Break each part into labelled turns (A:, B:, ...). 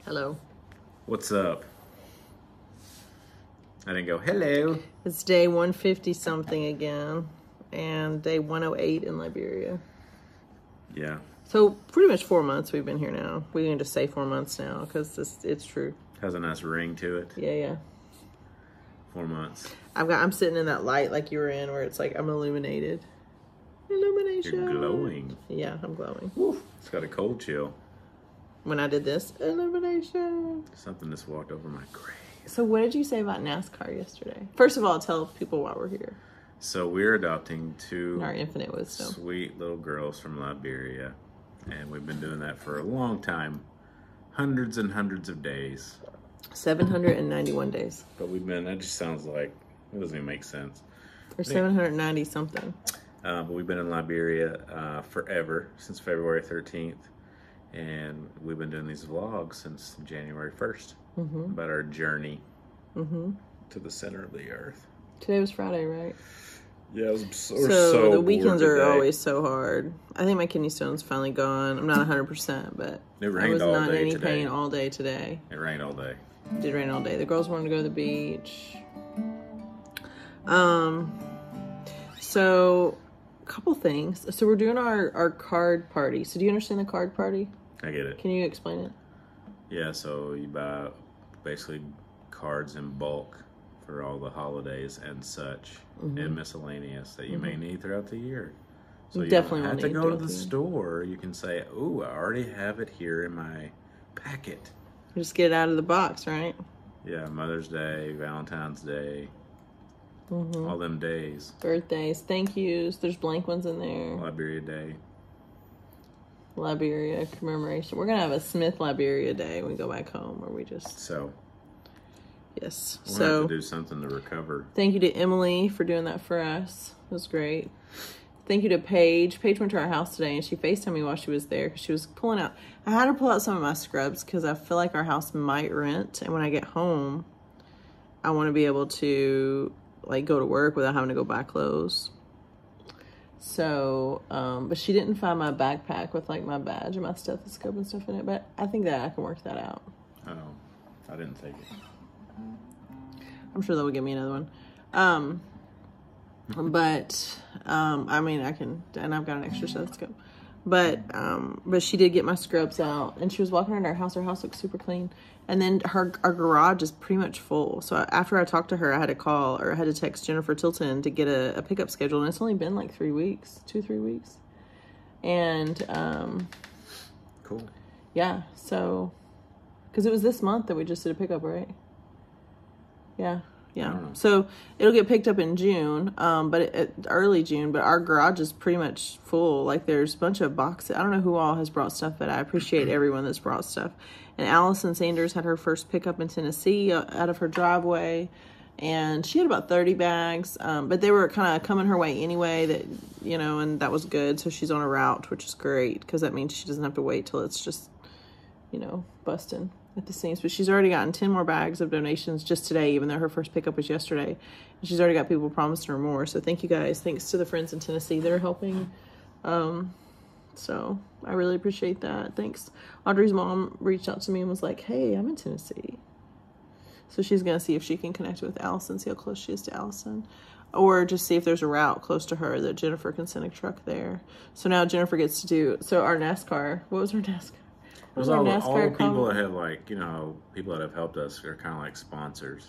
A: Hello.
B: What's up? I didn't go, hello.
A: It's day 150 something again, and day 108 in Liberia.
B: Yeah.
A: So pretty much 4 months we've been here now. We can just say 4 months now because it's true.
B: Has a nice ring to it.
A: Yeah.
B: 4 months.
A: I'm sitting in that light like you were in, where it's like I'm illuminated. Illumination.
B: You're glowing.
A: Yeah, I'm glowing.
B: Woo. It's got a cold chill.
A: When I did this, illumination.
B: Something just walked over my grave.
A: So what did you say about NASCAR yesterday? First of all, tell people why we're here.
B: So we're adopting two
A: Our infinite wisdom.
B: Sweet little girls from Liberia. And we've been doing that for a long time. Hundreds and hundreds of days.
A: 791 days.
B: But that just sounds like, it doesn't even make sense.
A: Or 790 something.
B: But we've been in Liberia forever, since February 13th. And we've been doing these vlogs since January 1st. About our journey to the center of the earth.
A: Today was Friday, right?
B: Yeah, it was
A: so the weekends are always so hard. I think my kidney stone's finally gone. I'm not 100%, but
B: it rained
A: I was
B: all
A: not in
B: day
A: any
B: today.
A: pain all day today.
B: It rained all day.
A: It did rain all day. The girls wanted to go to the beach. So a couple things. So we're doing our card party. So do you understand the card party?
B: I get it.
A: Can you explain it?
B: Yeah, so you buy basically cards in bulk for all the holidays and such, and miscellaneous that you may need throughout the year. So you
A: Definitely
B: don't have to go to the store. You can say, "Ooh, I already have it here in my packet."
A: Just get it out of the box, right?
B: Yeah, Mother's Day, Valentine's Day, all them days.
A: Birthdays, thank yous. There's blank ones in there.
B: Liberia Day.
A: Liberia commemoration. We're gonna have a Smith Liberia Day when we go back home, where we just yes.
B: We'll
A: So
B: have to do something to recover.
A: Thank you to Emily for doing that for us. It was great. Thank you to Paige. Paige went to our house today, and she FaceTimed me while she was there because she was pulling out. I had her pull out some of my scrubs because I feel like our house might rent, and when I get home, I want to be able to like go to work without having to go buy clothes. So, but she didn't find my backpack with like my badge and my stethoscope and stuff in it, but I think that I can work that out.
B: Oh, I didn't take it.
A: I'm sure they'll give me another one. But, I mean, I can, and I've got an extra stethoscope, but she did get my scrubs out, and she was walking around our house. Our house looks super clean. And then our garage is pretty much full. So after I talked to her, I had to text Jennifer Tilton to get a pickup schedule. And it's only been like 3 weeks, 2-3 weeks. And,
B: cool.
A: Yeah. So, cause it was this month that we just did a pickup, right? Yeah. So it'll get picked up in June, early June, but our garage is pretty much full. Like there's a bunch of boxes. I don't know who all has brought stuff, but I appreciate everyone that's brought stuff. And Allison Sanders had her first pickup in Tennessee out of her driveway, and she had about 30 bags, but they were kind of coming her way anyway, and that was good. So she's on a route, which is great because that means she doesn't have to wait till it's just, busting at the seams. But she's already gotten 10 more bags of donations just today, even though her first pickup was yesterday. And she's already got people promising her more. So thank you guys. Thanks to the friends in Tennessee that are helping. So I really appreciate that. Thanks. Audrey's mom reached out to me and was like, hey, I'm in Tennessee. So she's going to see if she can connect with Allison, see how close she is to Allison. Or just see if there's a route close to her that Jennifer can send a truck there. So now Jennifer gets to do, our NASCAR, what was her NASCAR?
B: There's all the people that have people that have helped us are kind of like sponsors.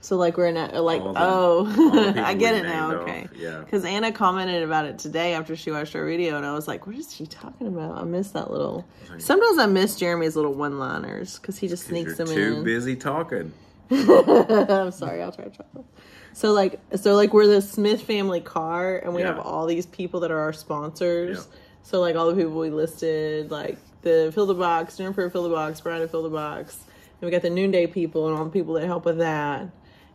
B: So like we're not
A: I get it now. Okay.
B: Yeah.
A: Because Anna commented about it today after she watched our video, and I was like, what is she talking about? I miss that little. Sometimes I miss Jeremy's little one-liners because he just sneaks them in.
B: Too busy talking.
A: I'm sorry. I'll try to talk. So we're the Smith family car, and we have all these people that are our sponsors.
B: Yep.
A: So like all the people we listed, like the Fill the Box, Jennifer Fill the Box, Brian Fill the Box. And we got the Noonday people and all the people that help with that.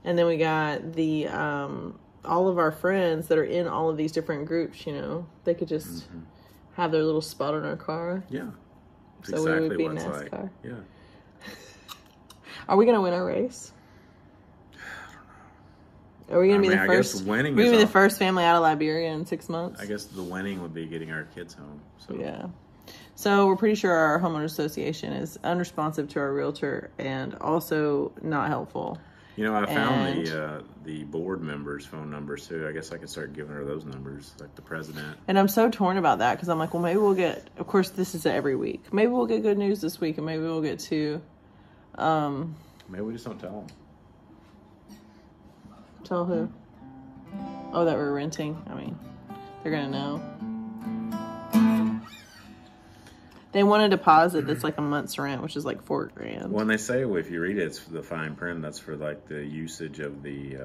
A: And then we got the all of our friends that are in all of these different groups, They could just have their little spot on our car.
B: Yeah.
A: So we would be NASCAR.
B: Like. Yeah.
A: Are we going to win our race? Are we going to be the first? We're going to be the first family out of Liberia in 6 months.
B: I guess the winning would be getting our kids home. So.
A: Yeah. So we're pretty sure our homeowner association is unresponsive to our realtor and also not helpful.
B: You know, I found the board members' phone numbers too. I guess I could start giving her those numbers, like the president.
A: And I'm so torn about that because I'm like, well, maybe we'll get. Of course, this is every week. Maybe we'll get good news this week, and maybe we'll get to.
B: Maybe we just don't tell them.
A: Tell who? Oh, that we're renting. I mean, they're gonna know. They want a deposit that's like a month's rent, which is like $4,000.
B: When they say, well, if you read it, it's for the fine print. That's for like the usage of the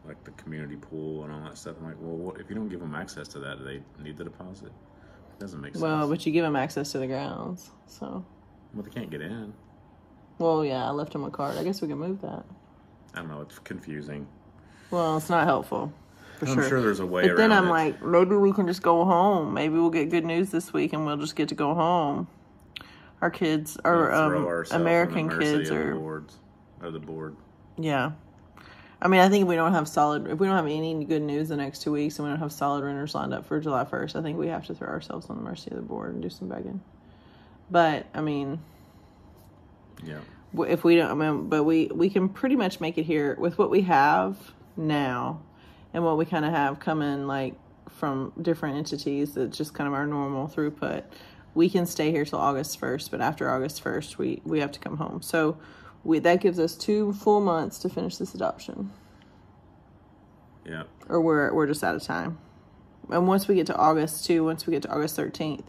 B: like the community pool and all that stuff. I'm like, well, what, if you don't give them access to that, do they need the deposit? It doesn't make sense.
A: Well, but you give them access to the grounds, so.
B: Well, they can't get in.
A: Well, yeah, I left them a card. I guess we can move that.
B: I don't know. It's confusing.
A: Well, it's not helpful.
B: I'm sure there's a way around it.
A: But then I'm like, maybe we can just go home. Maybe we'll get good news this week and we'll just get to go home. Our kids, our American kids are...
B: the board.
A: Yeah. I mean, I think if we don't have any good news the next 2 weeks and we don't have solid renters lined up for July 1st, I think we have to throw ourselves on the mercy of the board and do some begging. But, I mean...
B: Yeah.
A: If we don't, I mean, but we can pretty much make it here with what we have now and what we kind of have coming like from different entities. That's just kind of our normal throughput. We can stay here till August 1st, but after August 1st, we have to come home. So that gives us 2 full months to finish this adoption.
B: Yeah.
A: Or we're just out of time. And once we get to August 13th,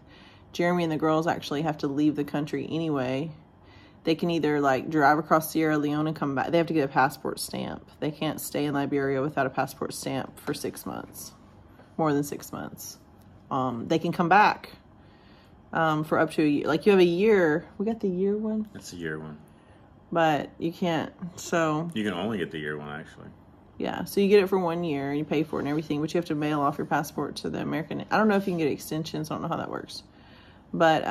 A: Jeremy and the girls actually have to leave the country anyway. They can either like drive across Sierra Leone and come back. They have to get a passport stamp. They can't stay in Liberia without a passport stamp for 6 months, more than 6 months. They can come back for up to a year. Like you have a year. We got the year one.
B: That's the year one.
A: But you can't. So
B: you can only get the year one actually.
A: Yeah. So you get it for 1 year and you pay for it and everything, but you have to mail off your passport to the American. I don't know if you can get extensions. I don't know how that works, but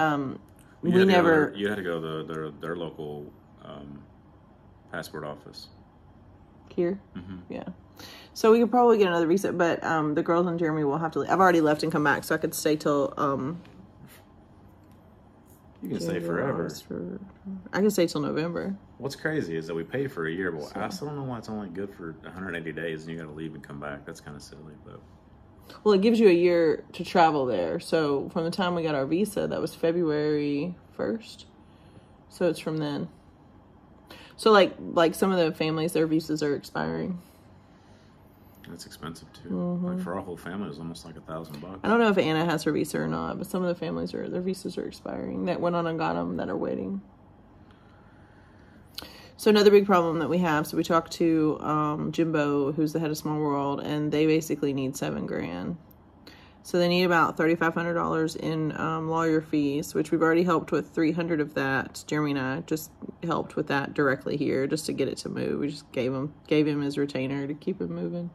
A: you had
B: to go to their local passport office.
A: Here? Mm-hmm. Yeah. So we could probably get another visa, but the girls and Jeremy will have to leave. I've already left and come back, so I could stay till...
B: you can stay forever.
A: I can stay till November.
B: What's crazy is that we pay for a year, but I still don't know why it's only good for 180 days and you got to leave and come back. That's kind of silly, but...
A: Well, it gives you a year to travel there. So from the time we got our visa, that was February 1st. So it's from then. So like some of the families, their visas are expiring.
B: That's expensive too. Mm-hmm. Like for our whole family, it's almost like $1,000.
A: I don't know if Anna has her visa or not, but some of the families their visas are expiring. That went on and got them that are waiting. So another big problem that we have, so we talked to Jimbo, who's the head of Small World, and they basically need $7,000. So they need about $3,500 in lawyer fees, which we've already helped with 300 of that. Jeremy and I just helped with that directly here, just to get it to move. We just gave him his retainer to keep him moving.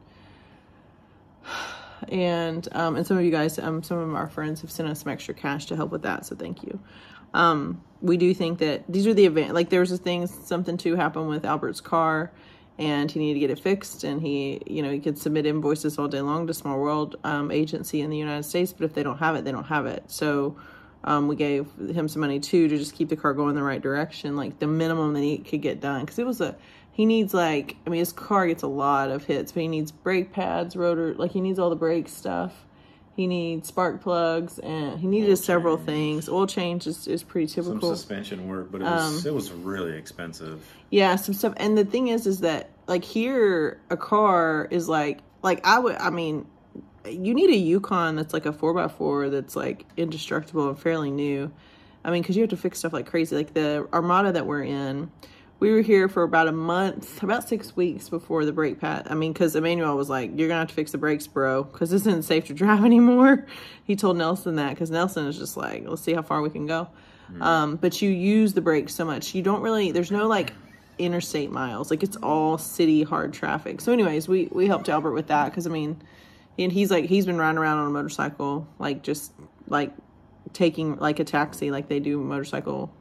A: And some of you guys, some of our friends have sent us some extra cash to help with that, so thank you. We do think that these are the event. Like there was something to happen with Albert's car, and he needed to get it fixed. And he could submit invoices all day long to Small World agency in the United States, but if they don't have it, they don't have it. So we gave him some money too to just keep the car going the right direction, like the minimum that he could get done. Because he needs his car gets a lot of hits, but he needs brake pads, rotor, he needs all the brake stuff. He needs spark plugs, and he needed several things. Oil change is pretty typical.
B: Some suspension work, but it was really expensive.
A: Yeah, some stuff. And the thing is that here a car is you need a Yukon that's like a 4x4 that's indestructible and fairly new. Because you have to fix stuff like crazy. Like the Armada that we're in, we were here for about a month, about 6 weeks before the brake pad. Because Emmanuel was like, you're going to have to fix the brakes, bro, because this isn't safe to drive anymore. He told Nelson that, because Nelson is just like, let's see how far we can go. Mm-hmm. But you use the brakes so much. You don't really, there's no interstate miles. It's all city hard traffic. So anyways, we helped Albert with that, because and he's been riding around on a motorcycle, taking a taxi like they do motorcycles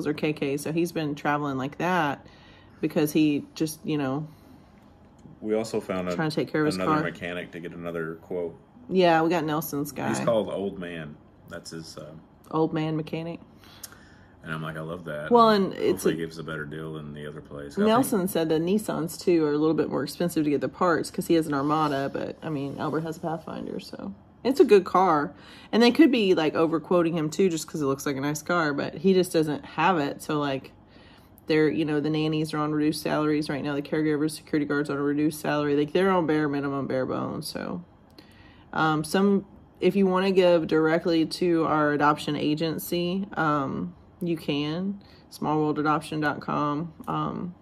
A: or KK. So he's been traveling like that because he just
B: we also found
A: trying to take care of his
B: another
A: car.
B: Mechanic to get another quote.
A: Yeah, we got Nelson's guy.
B: He's called Old Man. That's his
A: Old man mechanic.
B: And I'm like, I love that.
A: Well, and
B: hopefully it gives a better deal than the other place.
A: Nelson said the Nissans, too, are a little bit more expensive to get the parts because he has an Armada, but, I mean, Albert has a Pathfinder, so it's a good car. And they could be, like, over-quoting him, too, just because it looks like a nice car, but he just doesn't have it. So, like, they're, you know, the nannies are on reduced salaries right now. The caregivers, security guards on a reduced salary. Like, they're on bare minimum, bare bones, so. If you want to give directly to our adoption agency, you can, smallworldadoption.com.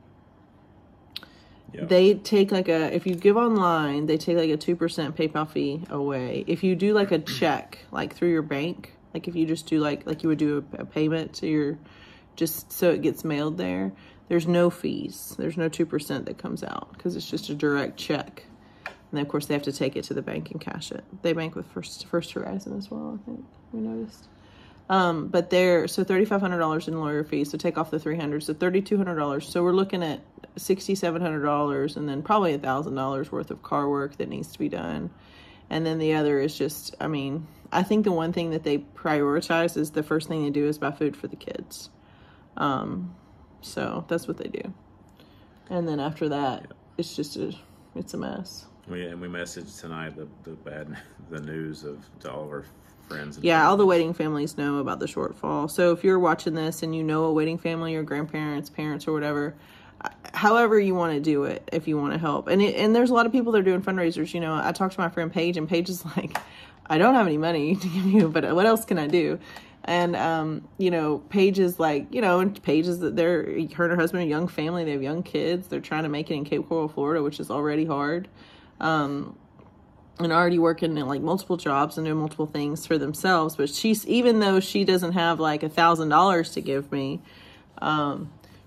A: They take like if you give online, they take like a 2% PayPal fee away. If you do like a check, like through your bank, like if you just do like you would do a payment to your, just so it gets mailed there, there's no fees. There's no 2% that comes out because it's just a direct check. And then of course they have to take it to the bank and cash it. They bank with First Horizon as well, I think we noticed. But so $3,500 in lawyer fees. So take off the $300, so $3,200. So we're looking at $6,700, and then probably $1,000 worth of car work that needs to be done. And then the other is just, I mean, I think the one thing that they prioritize is the first thing they do is buy food for the kids. So that's what they do. And then after that, it's just it's a mess.
B: We messaged tonight the news to all of our friends. And
A: all the waiting families know about the shortfall. So if you're watching this and you know a waiting family or grandparents, parents, or whatever, however you want to do it, if you want to help. And there's a lot of people that are doing fundraisers. You know, I talked to my friend Paige, and Paige is like, I don't have any money to give you, but what else can I do? And, you know, Paige is like, you know, and Paige is that her and her husband, a young family, they have young kids. They're trying to make it in Cape Coral, Florida, which is already hard. And already working in like multiple jobs and doing multiple things for themselves. But even though she doesn't have like $1,000 to give me,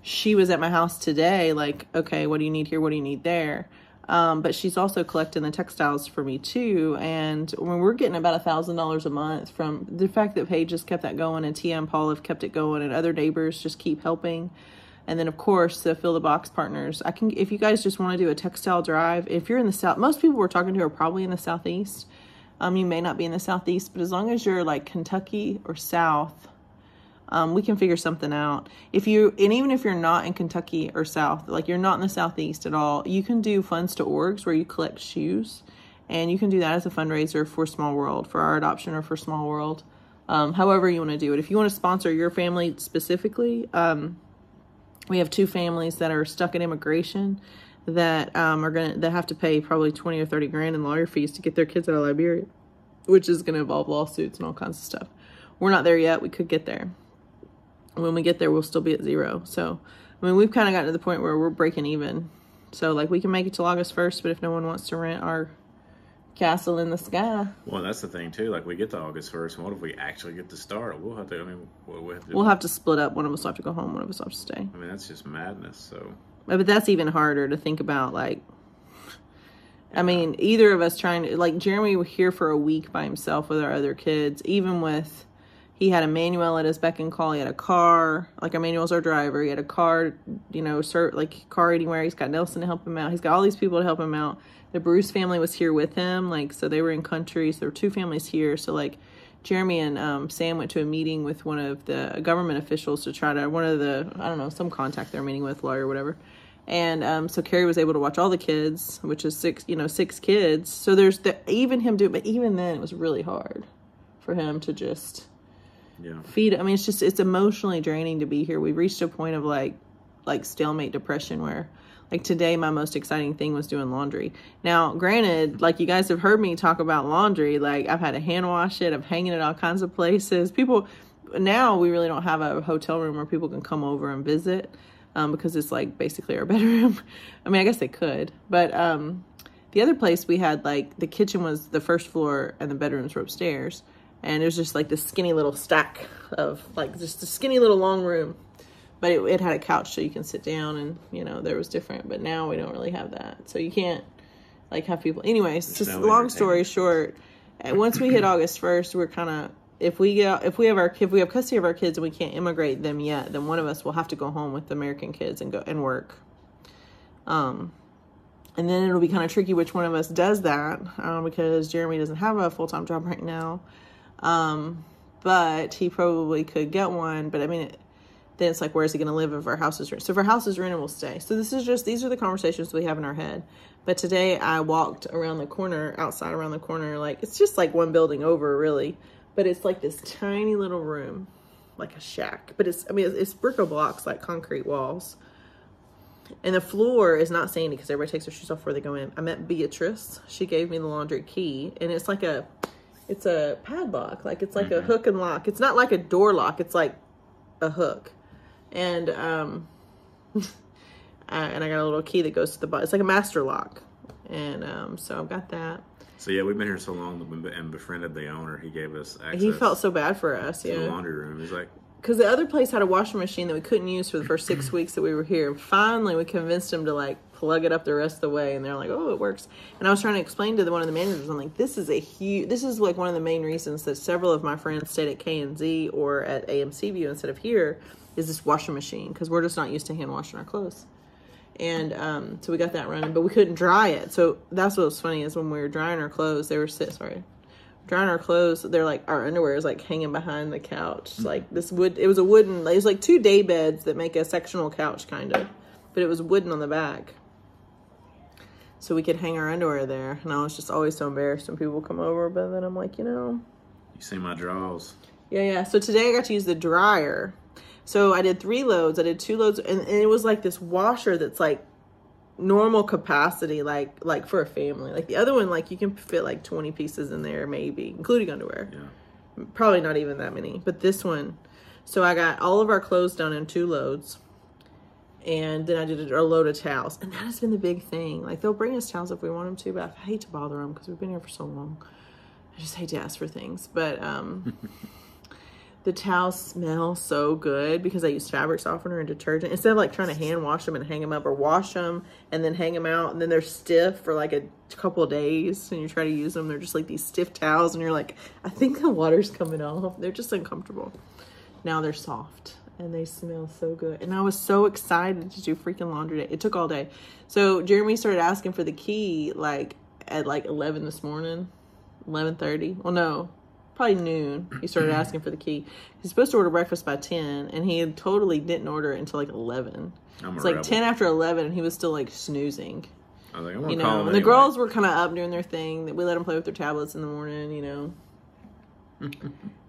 A: she was at my house today, like, okay, what do you need here? What do you need there? But she's also collecting the textiles for me too. And when we're getting about $1,000 a month from the fact that Paige just kept that going, and Tia and Paul have kept it going, and other neighbors just keep helping. And then, of course, the Fill the Box partners. If you guys just want to do a textile drive, if you're in the South, most people we're talking to are probably in the Southeast. You may not be in the Southeast, but as long as you're like Kentucky or South, we can figure something out. Even if you're not in Kentucky or South, like you're not in the Southeast at all, you can do funds to orgs where you collect shoes, and you can do that as a fundraiser for Small World, for our adoption, or for Small World. However you want to do it. If you want to sponsor your family specifically, we have 2 families that are stuck in immigration that that have to pay probably 20 or 30 grand in lawyer fees to get their kids out of Liberia, which is going to involve lawsuits and all kinds of stuff. We're not there yet. We could get there. When we get there, we'll still be at 0. So, I mean, we've kind of gotten to the point where we're breaking even. So, like, we can make it till August 1st, but if no one wants to rent our castle in the sky.
B: Well, that's the thing too. Like, we get to August 1st, and what if we actually get to start? We'll have to. I mean,
A: we'll have to split up. One of us will have to go home. One of us will have to stay.
B: I mean, that's just madness. So,
A: but that's even harder to think about. Like, I mean, either of us trying to, like, Jeremy was here for a week by himself with our other kids. Even with, he had Emmanuel at his beck and call. He had a car. Like, Emmanuel's our driver. He had a car. You know, car anywhere. He's got Nelson to help him out. He's got all these people to help him out. The Bruce family was here with him, like, so they were in country, so there were 2 families here. So, like, Jeremy and Sam went to a meeting with one of the government officials to try to, I don't know, some contact they're meeting with, lawyer or whatever. And so Carrie was able to watch all the kids, which is 6 kids. So there's even him but even then it was really hard for him to just feed. I mean, it's emotionally draining to be here. We've reached a point of like stalemate depression where, like, today, my most exciting thing was doing laundry. Now, granted, like, you guys have heard me talk about laundry. Like, I've had to hand wash it. I'm hanging it all kinds of places. Now we really don't have a hotel room where people can come over and visit because it's, like, basically our bedroom. I mean, I guess they could. But the other place we had, like, the kitchen was the first floor and the bedrooms were upstairs. And it was just, like, this skinny little stack of, like, just a skinny little long room. But it had a couch so you can sit down, and, you know, there was different. But now we don't really have that. So you can't, like, have people. Anyways, just long story short, once we hit August 1st, we're kind of, if we have custody of our kids and we can't immigrate them yet, then one of us will have to go home with the American kids and go and work. And then it'll be kind of tricky which one of us does that because Jeremy doesn't have a full-time job right now. but he probably could get one. But I mean, then it's like, where is he going to live if our house is rented? So if our house is rented, we'll stay. So these are the conversations we have in our head. But today I walked around the corner, outside around the corner, like, it's just like one building over, really. But it's like this tiny little room, like a shack. But it's brick blocks, like concrete walls. And the floor is not sandy because everybody takes their shoes off before they go in. I met Beatrice. She gave me the laundry key. And it's like it's a padlock. Like, it's like a hook and lock. It's not like a door lock. It's like a hook. And and I got a little key that goes to the bottom. It's like a master lock. And so I've got that.
B: So yeah, we've been here so long that we befriended the owner. He gave us access.
A: He felt so bad for us,
B: to the laundry room. He's like,
A: because the other place had a washing machine that we couldn't use for the first 6 weeks that we were here. Finally, we convinced him to like plug it up the rest of the way, and they're like, "Oh, it works." And I was trying to explain to one of the managers, I'm like, "This is like one of the main reasons that several of my friends stayed at K&Z or at AMC View instead of here is this washing machine, because we're just not used to hand washing our clothes." And so we got that running, but we couldn't dry it. So that's what was funny is when we were drying our clothes, drying our clothes, they're like, our underwear is like hanging behind the couch. Like this wood, it was like 2 day beds that make a sectional couch kind of, but it was wooden on the back. So we could hang our underwear there. And I was just always so embarrassed when people come over, but then I'm like, you
B: see my drawers.
A: Yeah. So today I got to use the dryer. So I did 3 loads. I did 2 loads, and it was like this washer that's like normal capacity, like for a family. Like the other one, like you can fit like 20 pieces in there, maybe, including underwear. Yeah. Probably not even that many. But this one, so I got all of our clothes done in 2 loads. And then I did a load of towels. And that has been the big thing. Like, they'll bring us towels if we want them to, but I hate to bother them because we've been here for so long. I just hate to ask for things. But the towels smell so good because I use fabric softener and detergent. Instead of, like, trying to hand wash them and hang them up, or wash them and then hang them out, and then they're stiff for, like, a couple of days, and you try to use them. They're just, like, these stiff towels, and you're like, I think the water's coming off. They're just uncomfortable. Now they're soft. And they smell so good. And I was so excited to do freaking laundry day. It took all day. So Jeremy started asking for the key like at like 11 this morning. 11:30. Well, no. Probably noon. He started asking for the key. He's supposed to order breakfast by 10. And he had totally didn't order it until like 11. It's like 10 after 11. And he was still like snoozing.
B: I was like, I'm gonna call him
A: and
B: anyway.
A: The girls were kind of up doing their thing. We let them play with their tablets in the morning,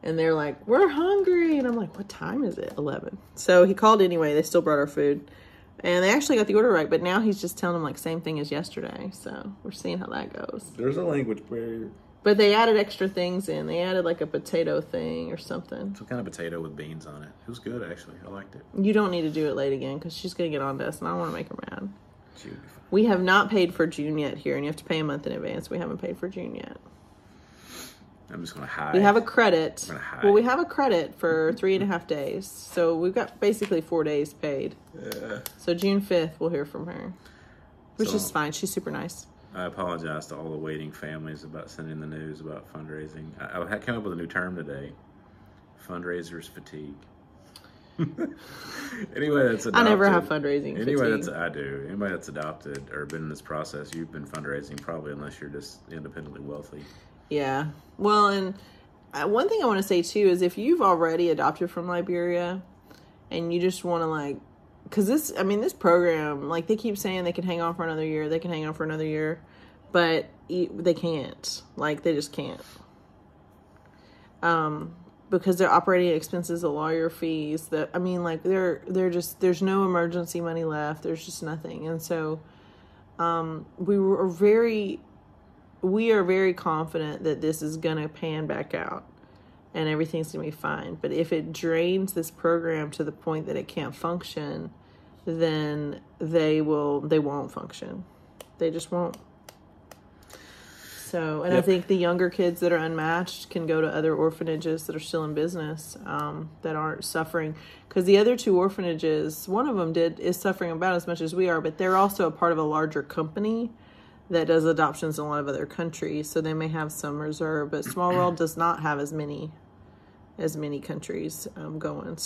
A: And they're like, we're hungry. And I'm like, what time is it? 11. So he called anyway. They still brought our food. And they actually got the order right. But now he's just telling them, like, same thing as yesterday. So we're seeing how that goes.
B: There's a language barrier.
A: But they added extra things in. They added, like, a potato thing or something.
B: Some kind of potato with beans on it. It was good, actually. I liked it.
A: You don't need to do it late again because she's going to get on to us. And I don't want to make her mad.
B: She would be fine.
A: We have not paid for June yet here. And you have to pay a month in advance. We haven't paid for June yet.
B: I'm just going to hide.
A: We have a credit. Well, we have a credit for 3.5 days. So we've got basically 4 days paid. Yeah. So June 5th, we'll hear from her. Which is fine. She's super nice.
B: I apologize to all the waiting families about sending the news about fundraising. I came up with a new term today. Fundraisers fatigue. Anyway, that's adopted.
A: I never have fundraising fatigue.
B: I do. Anybody that's adopted or been in this process, you've been fundraising probably unless you're just independently wealthy.
A: Yeah. Well, and one thing I want to say, too, is if you've already adopted from Liberia and you just want to, like, because this program, like, they keep saying they can hang on for another year, but they can't. Like, they just can't. Because their operating expenses, the lawyer fees, they're just, there's no emergency money left. There's just nothing. And so we are very confident that this is going to pan back out and everything's going to be fine. But if it drains this program to the point that it can't function, then they won't function. They just won't. So, and yep. I think the younger kids that are unmatched can go to other orphanages that are still in business, that aren't suffering. Because the other 2 orphanages, one of them is suffering about as much as we are, but they're also a part of a larger company that does adoptions in a lot of other countries, so they may have some reserve. But Small World does not have as many countries going.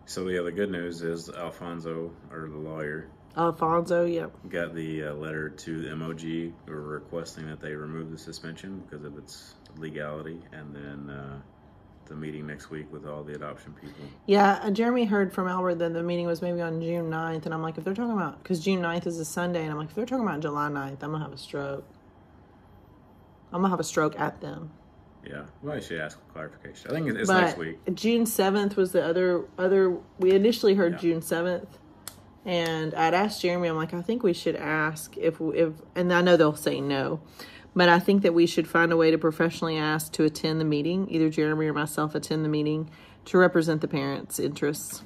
B: So yeah, the good news is Alfonso, or the lawyer,
A: yep,
B: got the letter to the MOG requesting that they remove the suspension because of its legality, and then the meeting next week with all the adoption people.
A: Yeah, Jeremy heard from Albert that the meeting was maybe on June 9th, and I'm like, if they're talking about, because June 9th is a Sunday, and I'm like, if they're talking about July 9th, I'm going to have a stroke. I'm going to have a stroke at them.
B: Yeah, well, I should ask for clarification. I think it's next week.
A: June 7th was the other. We initially heard June 7th, and I'd asked Jeremy. I'm like, I think we should ask if, and I know they'll say no, but I think that we should find a way to professionally ask to attend the meeting. Either Jeremy or myself attend the meeting to represent the parents' interests,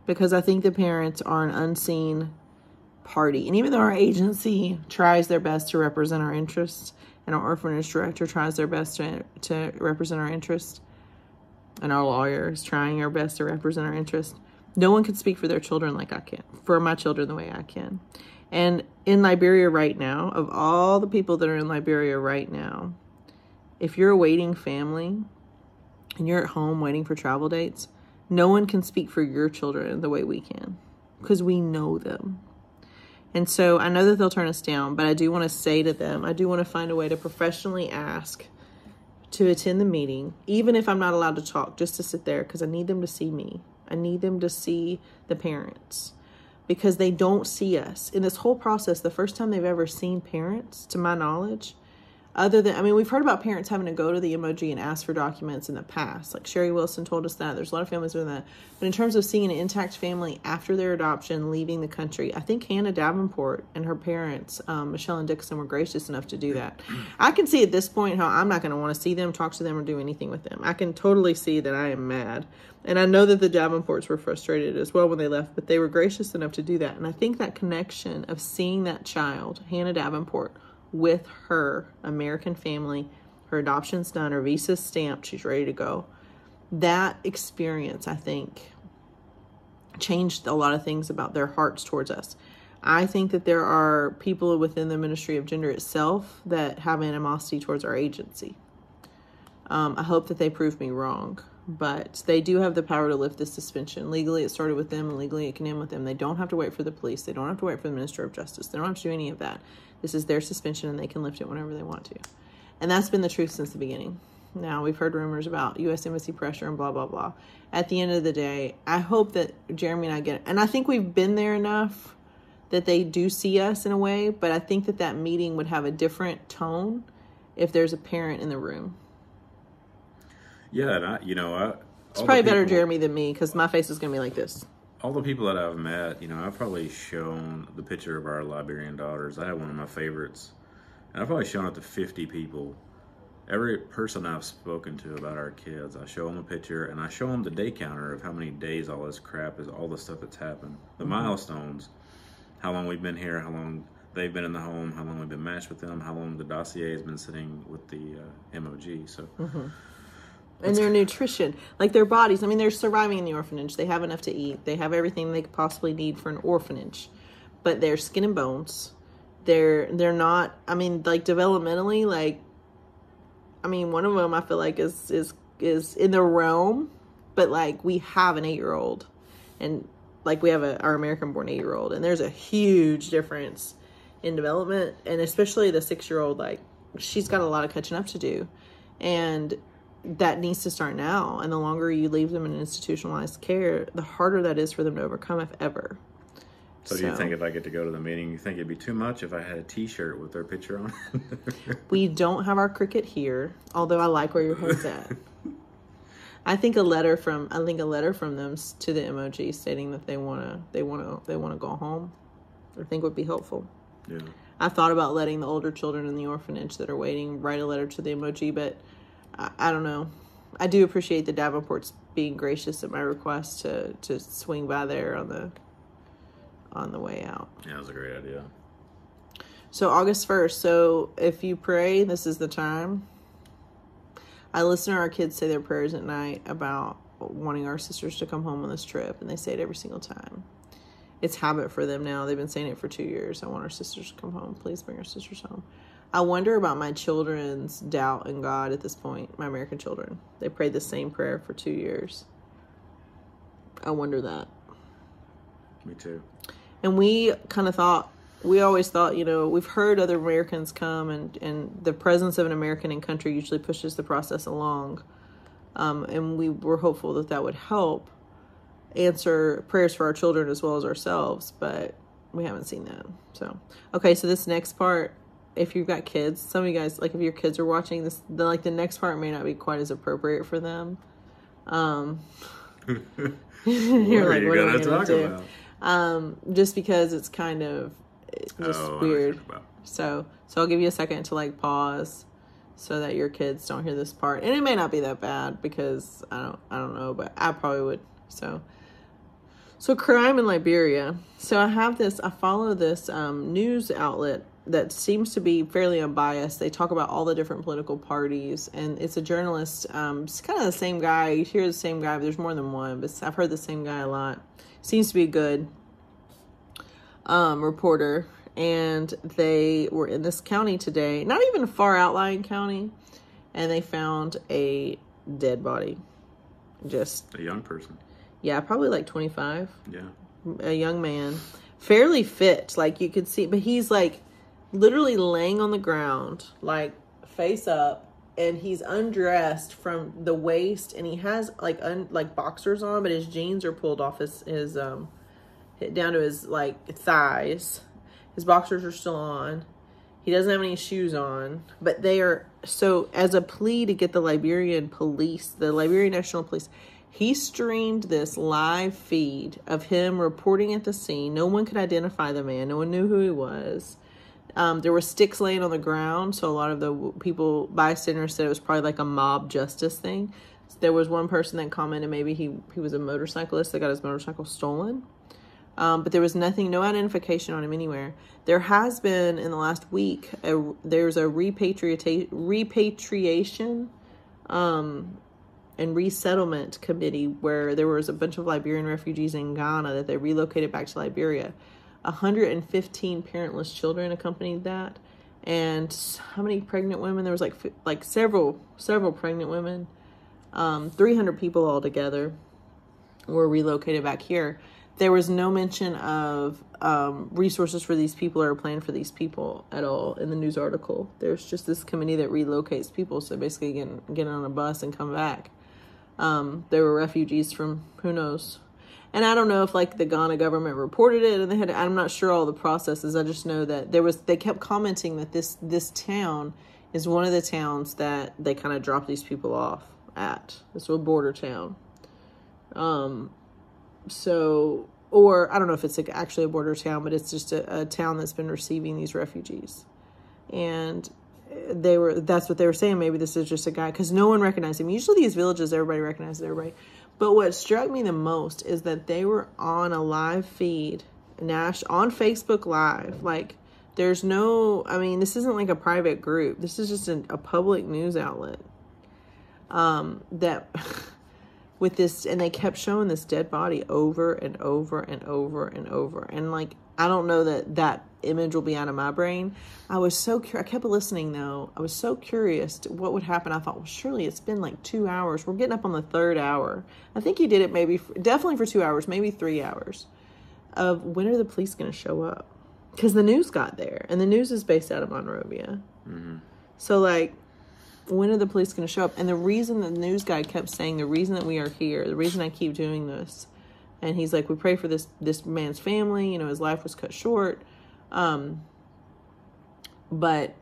A: because I think the parents are an unseen party, and even though our agency tries their best to represent our interests, and our orphanage director tries their best to represent our interest, and our lawyer is trying our best to represent our interest, no one can speak for their children like I can, for my children the way I can. And in Liberia right now, of all the people that are in Liberia right now, if you're a waiting family and you're at home waiting for travel dates, no one can speak for your children the way we can, because we know them. And so I know that they'll turn us down, but I do want to say to them, I do want to find a way to professionally ask to attend the meeting, even if I'm not allowed to talk, just to sit there, because I need them to see me. I need them to see the parents, because they don't see us. In this whole process, the first time they've ever seen parents, to my knowledge, other than, I mean, we've heard about parents having to go to the MOG and ask for documents in the past. Like Sherry Wilson told us that. There's a lot of families doing that. But in terms of seeing an intact family after their adoption leaving the country, I think Hannah Davenport and her parents, Michelle and Dixon, were gracious enough to do that. I can see at this point how I'm not going to want to see them, talk to them, or do anything with them. I can totally see that I am mad. And I know that the Davenports were frustrated as well when they left, but they were gracious enough to do that. And I think that connection of seeing that child, Hannah Davenport, with her American family, her adoption's done, her visa's stamped, she's ready to go. That experience, I think, changed a lot of things about their hearts towards us. I think that there are people within the Ministry of Gender itself that have animosity towards our agency. I hope that they prove me wrong, but they do have the power to lift this suspension. Legally, it started with them, and legally it can end with them. They don't have to wait for the police. They don't have to wait for the Minister of Justice. They don't have to do any of that. This is their suspension, and they can lift it whenever they want to. And that's been the truth since the beginning. Now, we've heard rumors about U.S. Embassy pressure and blah, blah, blah. At the end of the day, I hope that Jeremy and I get it. And I think we've been there enough that they do see us in a way, but I think that that meeting would have a different tone if there's a parent in the room.
B: Yeah, and
A: it's probably better Jeremy than me, because my face is going to be like this.
B: All the people that I've met, I've probably shown the picture of our Liberian daughters. I have one of my favorites. And I've probably shown it to 50 people. Every person I've spoken to about our kids, I show them a picture, and I show them the day counter of how many days all this crap is, all the stuff that's happened. The milestones, how long we've been here, how long they've been in the home, how long we've been matched with them, how long the dossier has been sitting with the MOG. So...
A: And their nutrition, like their bodies. I mean, they're surviving in the orphanage. They have enough to eat. They have everything they could possibly need for an orphanage. But they're skin and bones. They're not, I mean, like developmentally, like, I mean, one of them I feel like is in the realm, but like we have an 8-year-old, and like we have our American-born 8-year-old, and there's a huge difference in development, and especially the 6-year-old, like she's got a lot of catching up to do, and that needs to start now. And the longer you leave them in institutionalized care, the harder that is for them to overcome, if ever.
B: So do you think if I get to go to the meeting, you think it'd be too much if I had a T-shirt with their picture on it?
A: We don't have our cricket here, although I like where your head's at. I think a letter from them to the MOG stating that they wanna go home, I think would be helpful.
B: Yeah.
A: I thought about letting the older children in the orphanage that are waiting write a letter to the MOG, but I don't know. I do appreciate the Davenports being gracious at my request to swing by there on the way out.
B: Yeah, that was a great idea.
A: So August 1st. So if you pray, this is the time. I listen to our kids say their prayers at night about wanting our sisters to come home on this trip, and they say it every single time. It's habit for them now. They've been saying it for 2 years. I want our sisters to come home. Please bring our sisters home. I wonder about my children's doubt in God at this point, my American children. They prayed the same prayer for 2 years. I wonder that.
B: Me too.
A: And we kind of thought we always thought, we've heard other Americans come, and the presence of an American in country usually pushes the process along. And we were hopeful that would help answer prayers for our children as well as ourselves, but we haven't seen that. So, okay, so this next part, if you've got kids, some of you guys, like if your kids are watching this, the next part may not be quite as appropriate for them. You're like, what are we going to do? Just because it's kind of weird. So I'll give you a second to like pause so that your kids don't hear this part. And it may not be that bad because I don't know, but I probably would. So crime in Liberia. So I follow this news outlet that seems to be fairly unbiased. They talk about all the different political parties, and it's a journalist. It's kind of the same guy. You hear the same guy, but there's more than one. But I've heard the same guy a lot. Seems to be a good reporter. And they were in this county today, not even a far outlying county, and they found a dead body. Just
B: a young person.
A: Yeah, probably like 25.
B: Yeah.
A: A young man. Fairly fit, like you could see, but he's like literally laying on the ground, like face up, and he's undressed from the waist, and he has like boxers on, but his jeans are pulled off his down to his like thighs. His boxers are still on. He doesn't have any shoes on, but they are, so as a plea to get the Liberian police, the Liberian National Police, he streamed this live feed of him reporting at the scene. No one could identify the man. No one knew who he was. There were sticks laying on the ground, so a lot of the bystanders said it was probably like a mob justice thing. There was one person that commented maybe he was a motorcyclist that got his motorcycle stolen. But there was no identification on him anywhere. There has been, in the last week, there's a repatriation and resettlement committee where there was a bunch of Liberian refugees in Ghana that they relocated back to Liberia. 115 parentless children accompanied that. And how many pregnant women? There was like several pregnant women. 300 people altogether were relocated back here. There was no mention of resources for these people or a plan for these people at all in the news article. There's just this committee that relocates people, so basically get on a bus and come back. There were refugees from who knows. And I don't know if like the Ghana government reported it, and I'm not sure all the processes. I just know that they kept commenting that this town is one of the towns that they kind of dropped these people off at. It's a border town. Or I don't know if it's actually a border town, but it's just a town that's been receiving these refugees. And that's what they were saying. Maybe this is just a guy, because no one recognized him. Usually these villages, everybody recognizes everybody. But what struck me the most is that they were on a live feed, on Facebook Live. Like, there's this isn't like a private group. This is just a public news outlet. With this, and they kept showing this dead body over and over and over and over. And like, I don't know that image will be out of my brain. I was so I kept listening though. I was so curious to what would happen. I thought, well, surely it's been like 2 hours. We're getting up on the third hour. I think he did it definitely for 2 hours, maybe 3 hours of when are the police going to show up? Because the news got there, and the news is based out of Monrovia. Mm-hmm. So like, when are the police going to show up? And the reason the news guy kept saying, the reason that we are here, the reason I keep doing this, and he's like, we pray for this man's family. His life was cut short. But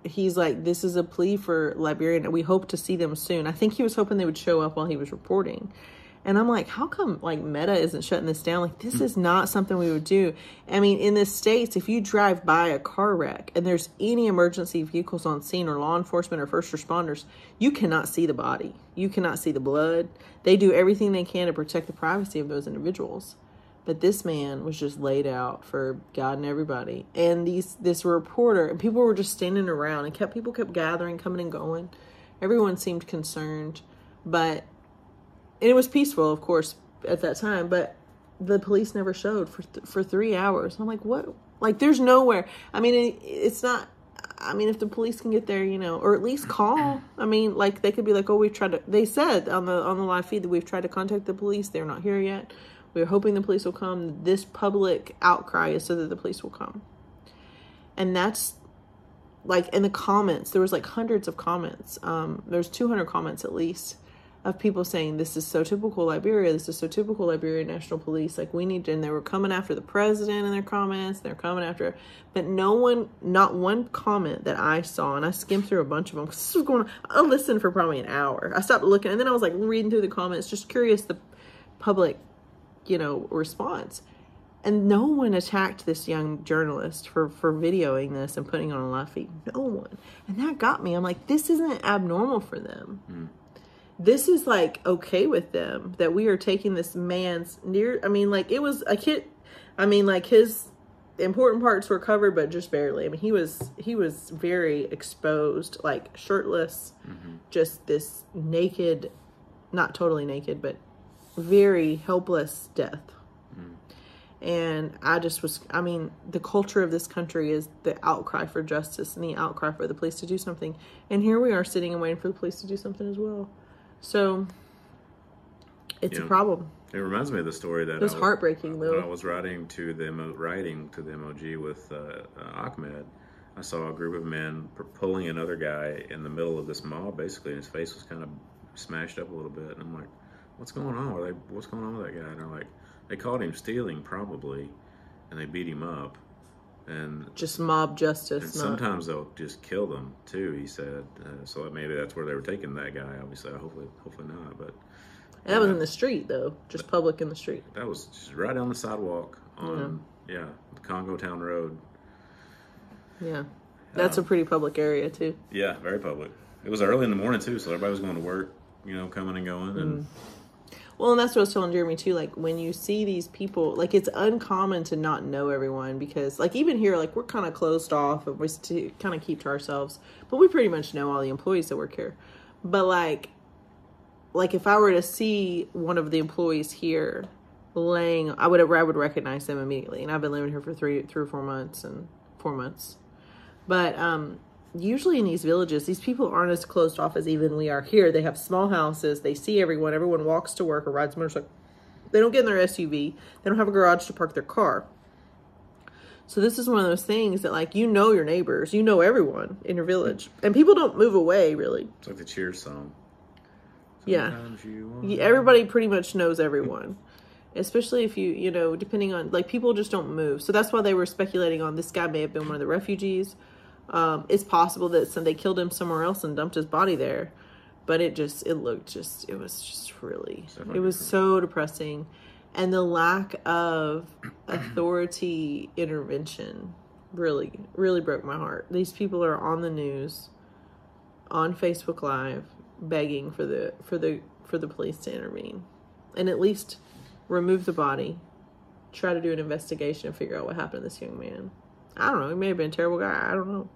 A: he's like, this is a plea for Liberia, and we hope to see them soon. I think he was hoping they would show up while he was reporting. And I'm like, how come like Meta isn't shutting this down? Like, this is not something we would do. I mean, in the States, if you drive by a car wreck and there's any emergency vehicles on scene or law enforcement or first responders, you cannot see the body. You cannot see the blood. They do everything they can to protect the privacy of those individuals. But this man was just laid out for God and everybody. And this reporter, and people were just standing around, and people kept gathering, coming and going. Everyone seemed concerned, and it was peaceful, of course, at that time, but the police never showed for 3 hours. I'm like, what? Like, there's nowhere. I mean, it's not, if the police can get there, or at least call. I mean, like, they could be like, oh, they said on the live feed that we've tried to contact the police. They're not here yet. We're hoping the police will come. This public outcry is so that the police will come. And that's, like, in the comments, there was, like, hundreds of comments. There's 200 comments at least of people saying, this is so typical Liberia. This is so typical Liberia National Police. Like, we need to, and they were coming after the president in their comments. They're coming after, but not one comment that I saw, and I skimmed through a bunch of them, because this was going on. I listened for probably an hour. I stopped looking, and then I was, like, reading through the comments, just curious, the public, response. And no one attacked this young journalist for videoing this and putting on a live feed. No one. And that got me. I'm like, this isn't abnormal for them. Mm. This is, like, okay with them, that we are taking this man's it was a kid. His important parts were covered, but just barely. He was very exposed, like, shirtless, just this naked, not totally naked, but very helpless death. And I just was, the culture of this country is the outcry for justice and the outcry for the police to do something. And here we are sitting and waiting for the police to do something as well. So it's a problem.
B: It reminds me of the story that
A: it was heartbreaking, though.
B: When I was writing to the MOG with Ahmed, I saw a group of men pulling another guy in the middle of this mob, basically, and his face was kind of smashed up a little bit. And I'm like, what's going on? What's going on with that guy? And they're like, they caught him stealing, probably, and they beat him up. And
A: just mob justice.
B: And sometimes they'll just kill them too, he said. So maybe that's where they were taking that guy. Obviously, hopefully not. But
A: and that was in the street, though, just public in the street.
B: That was just right down the sidewalk on the Congo Town Road. Yeah,
A: that's a pretty public area too.
B: Yeah, very public. It was early in the morning too, so everybody was going to work, coming and going, and.
A: Well, and that's what I was telling Jeremy, too. Like, when you see these people, like, it's uncommon to not know everyone because, like, even here, like, we're kind of closed off and we kind of keep to ourselves. But we pretty much know all the employees that work here. But, like if I were to see one of the employees here laying, I would recognize them immediately. And I've been living here for 3 or 4 months. But, usually in these villages, these people aren't as closed off as even we are here. They have small houses. They see everyone. Everyone walks to work or rides motorcycle. They don't get in their SUV. They don't have a garage to park their car. So this is one of those things that, like, your neighbors. You know everyone in your village. And people don't move away, really.
B: It's like the Cheers song.
A: Everybody pretty much knows everyone. Especially if you depending on, like, people just don't move. So that's why they were speculating on this guy may have been one of the refugees. It's possible that they killed him somewhere else and dumped his body there, but it was so depressing. And the lack of authority intervention really, really broke my heart. These people are on the news, on Facebook Live, begging for the police to intervene and at least remove the body, try to do an investigation and figure out what happened to this young man. I don't know. He may have been a terrible guy. I don't know.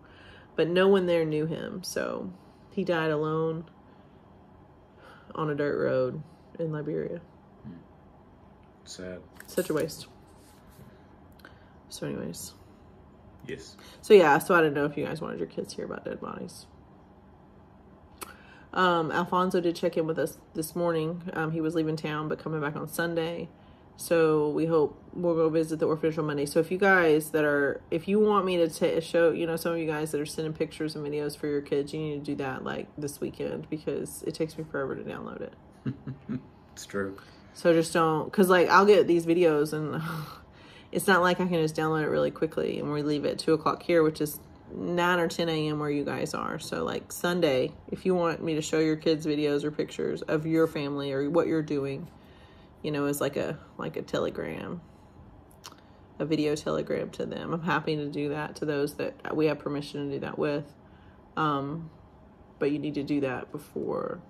A: But no one there knew him. So he died alone on a dirt road in Liberia.
B: Sad.
A: Such a waste. So anyways.
B: Yes.
A: So yeah. So I didn't know if you guys wanted your kids to hear about dead bodies. Alfonso did check in with us this morning. He was leaving town but coming back on Sunday. So we hope we'll go visit the orphanage on Monday. So if you want me to show, some of you guys that are sending pictures and videos for your kids, you need to do that like this weekend because it takes me forever to download it.
B: It's true.
A: So just don't, because like I'll get these videos and it's not like I can just download it really quickly and we leave it at 2:00 here, which is 9 or 10 a.m. where you guys are. So like Sunday, if you want me to show your kids videos or pictures of your family or what you're doing, as like a telegram, a video telegram to them. I'm happy to do that to those that we have permission to do that with. But you need to do that before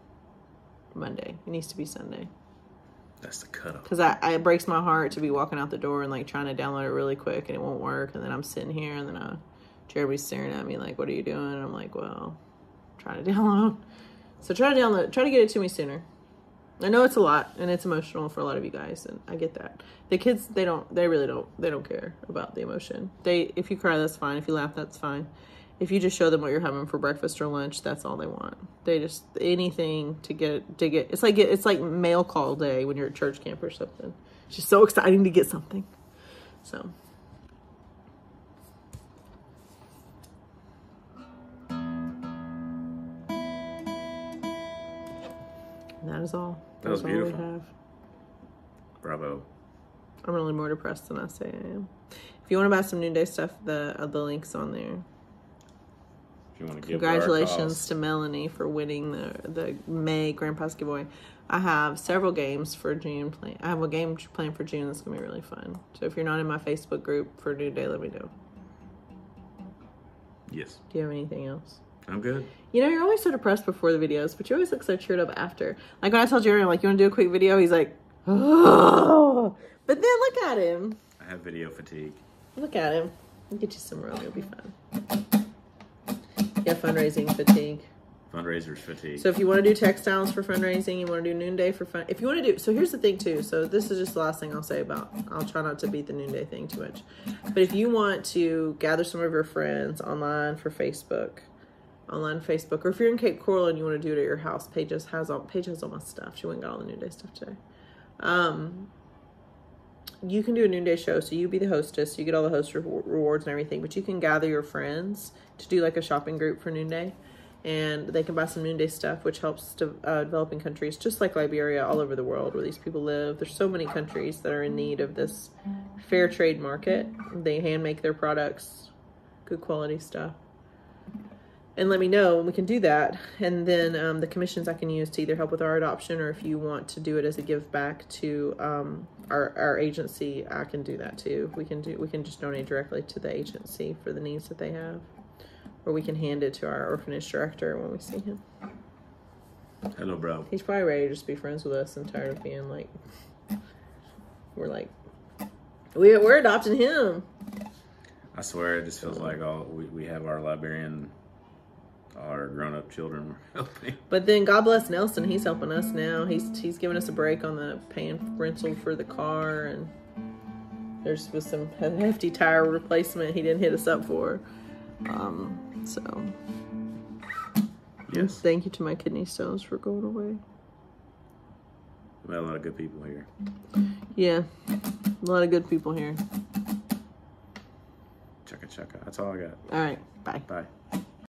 A: Monday. It needs to be Sunday.
B: That's the cutoff.
A: Because it breaks my heart to be walking out the door and like trying to download it really quick and it won't work. And then I'm sitting here and then Jeremy's staring at me like, what are you doing? And I'm like, well, I'm trying to download. So try to get it to me sooner. I know it's a lot and it's emotional for a lot of you guys, and I get that. The kids, they really don't care about the emotion. If you cry, that's fine. If you laugh, that's fine. if you just show them what you're having for breakfast or lunch, that's all they want. They just, anything to get, it's like mail call day when you're at church camp or something. It's just so exciting to get something. So. And that is all.
B: That was beautiful.
A: All we have.
B: Bravo.
A: I'm really more depressed than I say I am. If you want to buy some Noonday stuff, the link's on there.
B: If you want to
A: Congratulations to Melanie for winning the May Grandpa's giveaway. I have several games for June. I have a game planned for June that's going to be really fun. So if you're not in my Facebook group for Noonday, let me know.
B: Yes.
A: Do you have anything else?
B: I'm good.
A: You know, you're always so depressed before the videos, but you always look so cheered up after. Like when I told Jeremy, like, you want to do a quick video? He's like, oh. But then look at him.
B: I have video fatigue.
A: Look at him. We'll get you some rum. It'll be fun. Yeah, fundraising fatigue.
B: Fundraisers fatigue.
A: So if you want to do textiles for fundraising, you want to do Noonday for fun. If you want to do, so here's the thing too. So this is just the last thing I'll say about, I'll try not to beat the Noonday thing too much. But if you want to gather some of your friends online for Facebook, or if you're in Cape Coral and you want to do it at your house, Paige has all my stuff. She went and got all the Noonday stuff today. You can do a Noonday show, so you be the hostess, you get all the host rewards and everything, but you can gather your friends to do like a shopping group for Noonday, and they can buy some Noonday stuff, which helps to developing countries just like Liberia, all over the world where these people live. There's so many countries that are in need of this fair trade market. They hand make their products, good quality stuff. And let me know, and we can do that. And then the commissions I can use to either help with our adoption, or if you want to do it as a give back to our agency, I can do that too. We can just donate directly to the agency for the needs that they have, or we can hand it to our orphanage director when we see him.
B: Hello, bro.
A: He's probably ready to just be friends with us and tired of being like, we're adopting him.
B: I swear, it just feels like we have our Liberian. Our grown-up children were helping.
A: But then God bless Nelson, he's helping us now. He's giving us a break on the paying rental for the car, and there's was some hefty tire replacement he didn't hit us up for. So
B: yes,
A: thank you to my kidney stones for going away.
B: We had a lot of good people here.
A: Yeah, a lot of good people here.
B: Chugga chugga. That's all I got.
A: All right, bye.
B: Bye.